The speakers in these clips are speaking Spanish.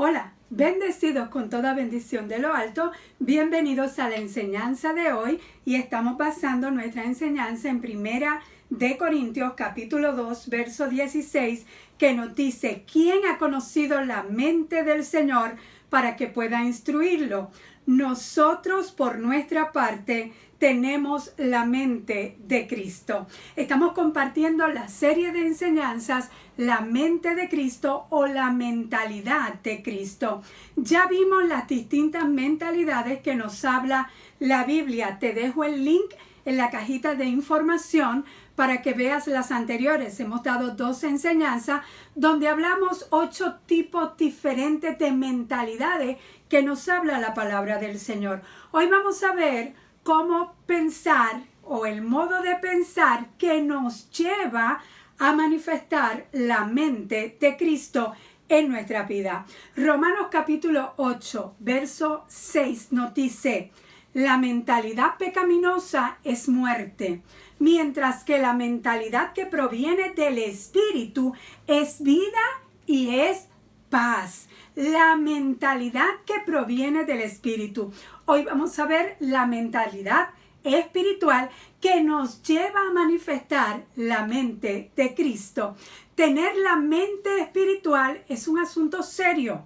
Hola, bendecidos con toda bendición de lo alto, bienvenidos a la enseñanza de hoy y estamos basando nuestra enseñanza en Primera de Corintios capítulo 2 verso 16 que nos dice: ¿quién ha conocido la mente del Señor para que pueda instruirlo? Nosotros por nuestra parte tenemos la mente de Cristo. Estamos compartiendo la serie de enseñanzas La mente de Cristo o la mentalidad de Cristo. Ya vimos las distintas mentalidades que nos habla la Biblia. Te dejo el link en la cajita de información para que veas las anteriores. Hemos dado 2 enseñanzas donde hablamos 8 tipos diferentes de mentalidades que nos habla la palabra del Señor. Hoy vamos a ver cómo pensar o el modo de pensar que nos lleva a manifestar la mente de Cristo en nuestra vida. Romanos capítulo 8, verso 6 nos dice: la mentalidad pecaminosa es muerte, mientras que la mentalidad que proviene del Espíritu es vida y es paz. La mentalidad que proviene del Espíritu. Hoy vamos a ver la mentalidad espiritual que nos lleva a manifestar la mente de Cristo. Tener la mente espiritual es un asunto serio.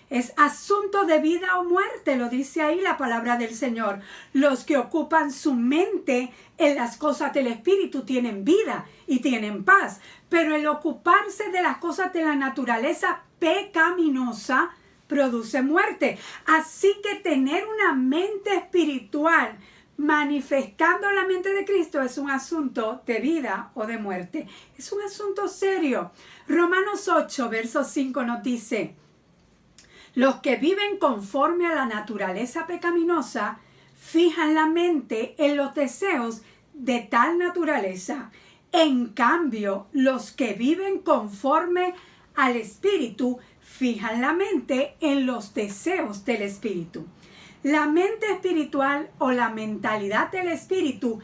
Es asunto de vida o muerte, lo dice ahí la palabra del Señor. Los que ocupan su mente en las cosas del Espíritu tienen vida y tienen paz. Pero el ocuparse de las cosas de la naturaleza pecaminosa produce muerte. Así que tener una mente espiritual manifestando la mente de Cristo es un asunto de vida o de muerte. Es un asunto serio. Romanos 8, verso 5 nos dice: los que viven conforme a la naturaleza pecaminosa fijan la mente en los deseos de tal naturaleza. En cambio, los que viven conforme al Espíritu fijan la mente en los deseos del Espíritu. La mente espiritual o la mentalidad del Espíritu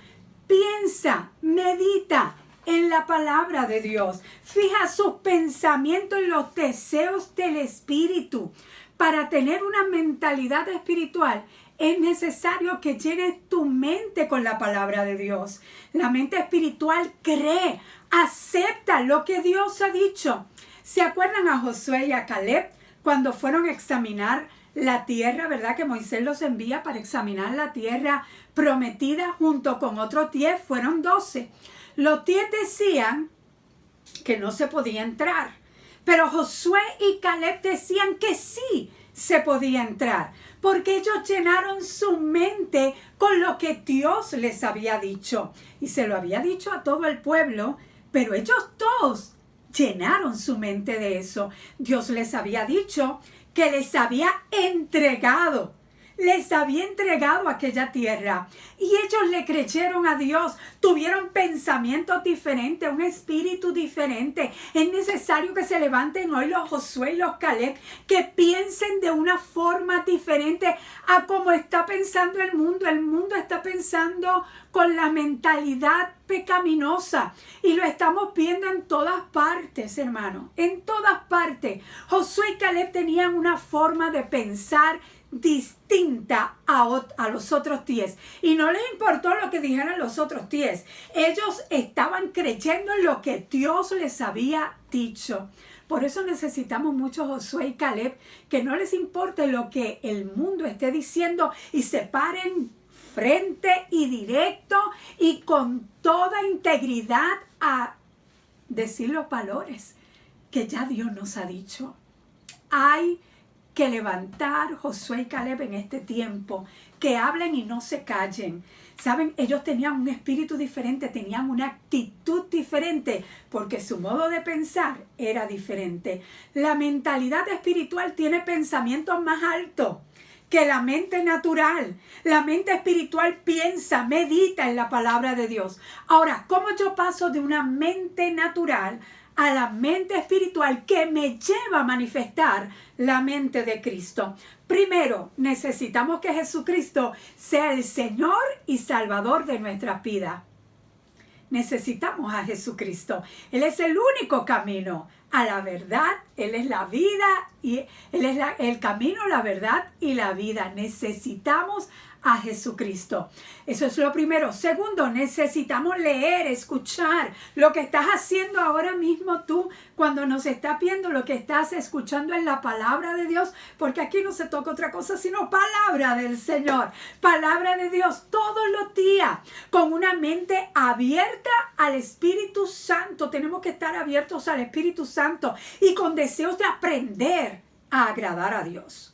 piensa, medita en la palabra de Dios. Fija sus pensamientos en los deseos del Espíritu. Para tener una mentalidad espiritual es necesario que llenes tu mente con la palabra de Dios. La mente espiritual cree, acepta lo que Dios ha dicho. ¿Se acuerdan a Josué y a Caleb cuando fueron a examinar la tierra, verdad? Que Moisés los envía para examinar la tierra prometida junto con otros 10, fueron 12. Los 10 decían que no se podía entrar, pero Josué y Caleb decían que sí se podía entrar, porque ellos llenaron su mente con lo que Dios les había dicho. Y se lo había dicho a todo el pueblo, pero ellos todos llenaron su mente de eso. Dios les había dicho que les había entregado aquella tierra. Y ellos le creyeron a Dios, tuvieron pensamientos diferentes, un espíritu diferente. Es necesario que se levanten hoy los Josué y los Caleb, que piensen de una forma diferente a como está pensando el mundo. El mundo está pensando con la mentalidad pecaminosa y lo estamos viendo en todas partes, hermano, en todas partes. Josué y Caleb tenían una forma de pensar distinta a los otros 10 y no les importó lo que dijeran los otros 10. Ellos estaban creyendo en lo que Dios les había dicho. Por eso necesitamos mucho Josué y Caleb, que no les importe lo que el mundo esté diciendo y se paren frente y directo y con toda integridad a decir los valores que ya Dios nos ha dicho. Hay que levantar Josué y Caleb en este tiempo, que hablen y no se callen. Saben, ellos tenían un espíritu diferente, tenían una actitud diferente, porque su modo de pensar era diferente. La mentalidad espiritual tiene pensamientos más altos que la mente natural. La mente espiritual piensa, medita en la palabra de Dios. Ahora, ¿cómo yo paso de una mente natural a la mente espiritual que me lleva a manifestar la mente de Cristo? Primero, necesitamos que Jesucristo sea el Señor y Salvador de nuestras vidas. Necesitamos a Jesucristo. Él es el único camino a la verdad. Él es la vida y Él es el camino, la verdad y la vida. Necesitamos a Jesucristo. Eso es lo primero. Segundo, necesitamos leer, escuchar lo que estás haciendo ahora mismo tú cuando nos estás viendo. Lo que estás escuchando es la palabra de Dios, porque aquí no se toca otra cosa sino palabra del Señor, palabra de Dios todos los días, con una mente abierta al Espíritu Santo. Tenemos que estar abiertos al Espíritu Santo y con deseos de aprender a agradar a Dios.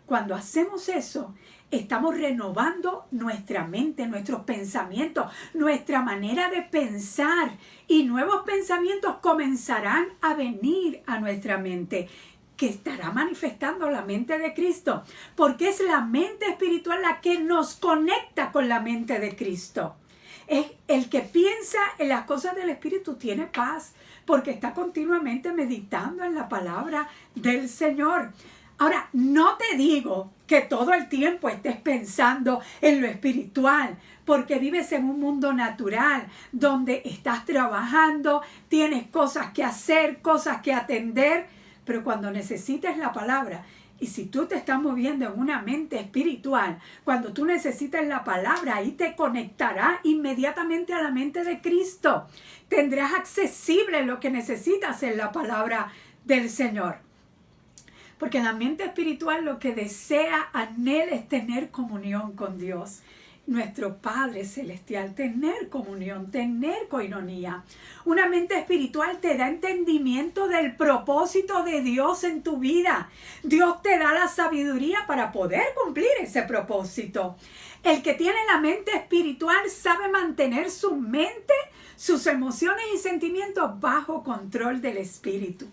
Cuando hacemos eso, estamos renovando nuestra mente, nuestros pensamientos, nuestra manera de pensar, y nuevos pensamientos comenzarán a venir a nuestra mente, que estará manifestando la mente de Cristo, porque es la mente espiritual la que nos conecta con la mente de Cristo. Es el que piensa en las cosas del Espíritu tiene paz, porque está continuamente meditando en la palabra del Señor. Ahora, no te digo que todo el tiempo estés pensando en lo espiritual, porque vives en un mundo natural donde estás trabajando, tienes cosas que hacer, cosas que atender, pero cuando necesites la palabra, y si tú te estás moviendo en una mente espiritual, cuando tú necesites la palabra, ahí te conectará inmediatamente a la mente de Cristo. Tendrás accesible lo que necesitas en la palabra del Señor. Porque la mente espiritual lo que desea, anhela, es tener comunión con Dios, nuestro Padre Celestial, tener comunión, tener coinonía. Una mente espiritual te da entendimiento del propósito de Dios en tu vida. Dios te da la sabiduría para poder cumplir ese propósito. El que tiene la mente espiritual sabe mantener su mente, sus emociones y sentimientos bajo control del Espíritu.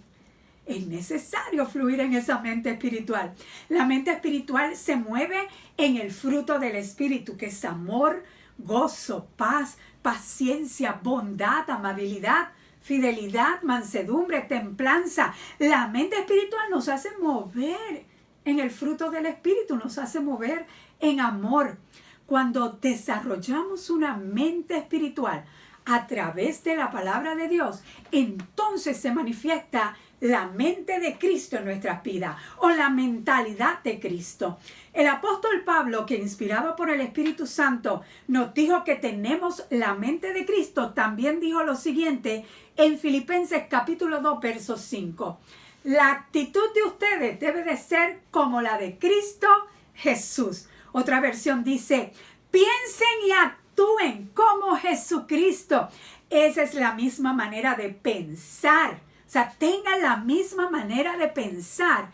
Es necesario fluir en esa mente espiritual. La mente espiritual se mueve en el fruto del Espíritu, que es amor, gozo, paz, paciencia, bondad, amabilidad, fidelidad, mansedumbre, templanza. La mente espiritual nos hace mover en el fruto del Espíritu, nos hace mover en amor. Cuando desarrollamos una mente espiritual a través de la palabra de Dios, entonces se manifiesta la mente de Cristo en nuestras vidas, o la mentalidad de Cristo. El apóstol Pablo, que inspirado por el Espíritu Santo nos dijo que tenemos la mente de Cristo, también dijo lo siguiente en Filipenses capítulo 2, verso 5. La actitud de ustedes debe de ser como la de Cristo Jesús. Otra versión dice, piensen y actúen como Jesucristo. Esa es la misma manera de pensar. O sea, tengan la misma manera de pensar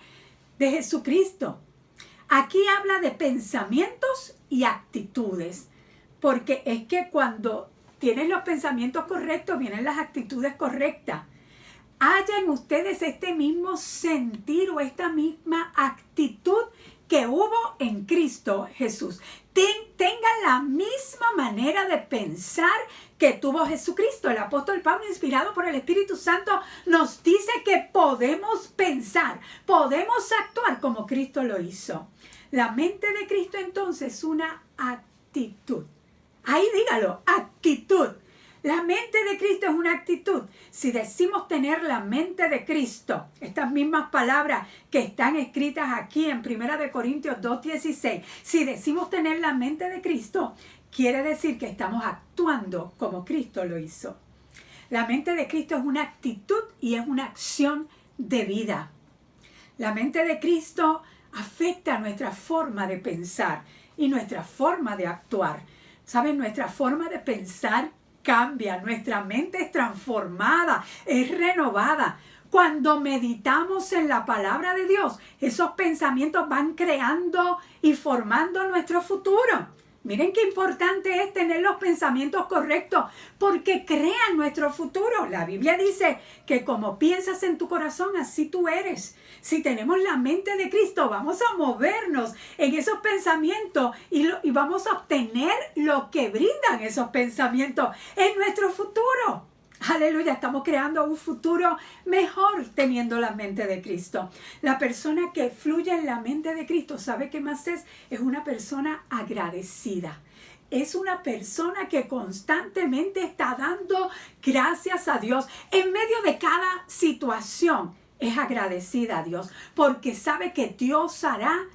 de Jesucristo. Aquí habla de pensamientos y actitudes, porque es que cuando tienes los pensamientos correctos, vienen las actitudes correctas. Haya en ustedes este mismo sentir o esta misma actitud que hubo en Cristo Jesús. Tengan la misma manera de pensar que tuvo Jesucristo. El apóstol Pablo, inspirado por el Espíritu Santo, nos dice que podemos pensar, podemos actuar como Cristo lo hizo. La mente de Cristo entonces es una actitud. Ahí dígalo, actitud. La mente de Cristo es una actitud. Si decimos tener la mente de Cristo, estas mismas palabras que están escritas aquí en 1 Corintios 2:16, si decimos tener la mente de Cristo, quiere decir que estamos actuando como Cristo lo hizo. La mente de Cristo es una actitud y es una acción de vida. La mente de Cristo afecta nuestra forma de pensar y nuestra forma de actuar. ¿Saben? Nuestra forma de pensar cambia, nuestra mente es transformada, es renovada. Cuando meditamos en la palabra de Dios, esos pensamientos van creando y formando nuestro futuro. Miren qué importante es tener los pensamientos correctos, porque crean nuestro futuro. La Biblia dice que como piensas en tu corazón, así tú eres. Si tenemos la mente de Cristo, vamos a movernos en esos pensamientos y vamos a obtener lo que brindan esos pensamientos en nuestro futuro. Aleluya, estamos creando un futuro mejor teniendo la mente de Cristo. La persona que fluye en la mente de Cristo, ¿sabe qué más es? Es una persona agradecida. es una persona que constantemente está dando gracias a Dios en medio de cada situación. Es agradecida a Dios porque sabe que Dios hará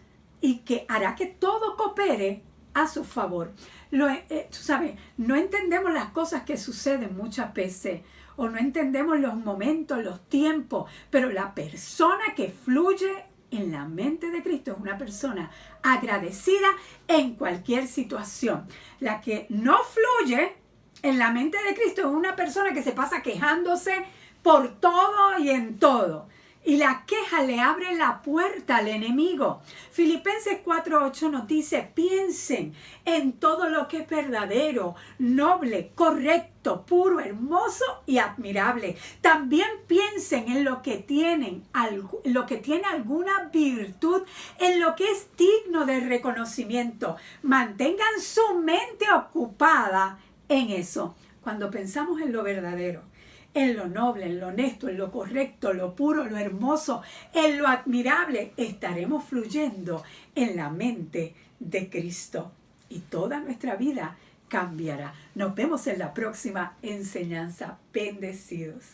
y que hará que todo coopere a su favor. Tú sabes, no entendemos las cosas que suceden muchas veces o no entendemos los momentos, los tiempos, pero la persona que fluye en la mente de Cristo es una persona agradecida en cualquier situación. La que no fluye en la mente de Cristo es una persona que se pasa quejándose por todo y en todo. Y la queja le abre la puerta al enemigo. Filipenses 4:8 nos dice, piensen en todo lo que es verdadero, noble, correcto, puro, hermoso y admirable. También piensen en lo que tiene alguna virtud, en lo que es digno de reconocimiento. Mantengan su mente ocupada en eso. Cuando pensamos en lo verdadero, en lo noble, en lo honesto, en lo correcto, lo puro, lo hermoso, en lo admirable, estaremos fluyendo en la mente de Cristo y toda nuestra vida cambiará. Nos vemos en la próxima enseñanza. Bendecidos.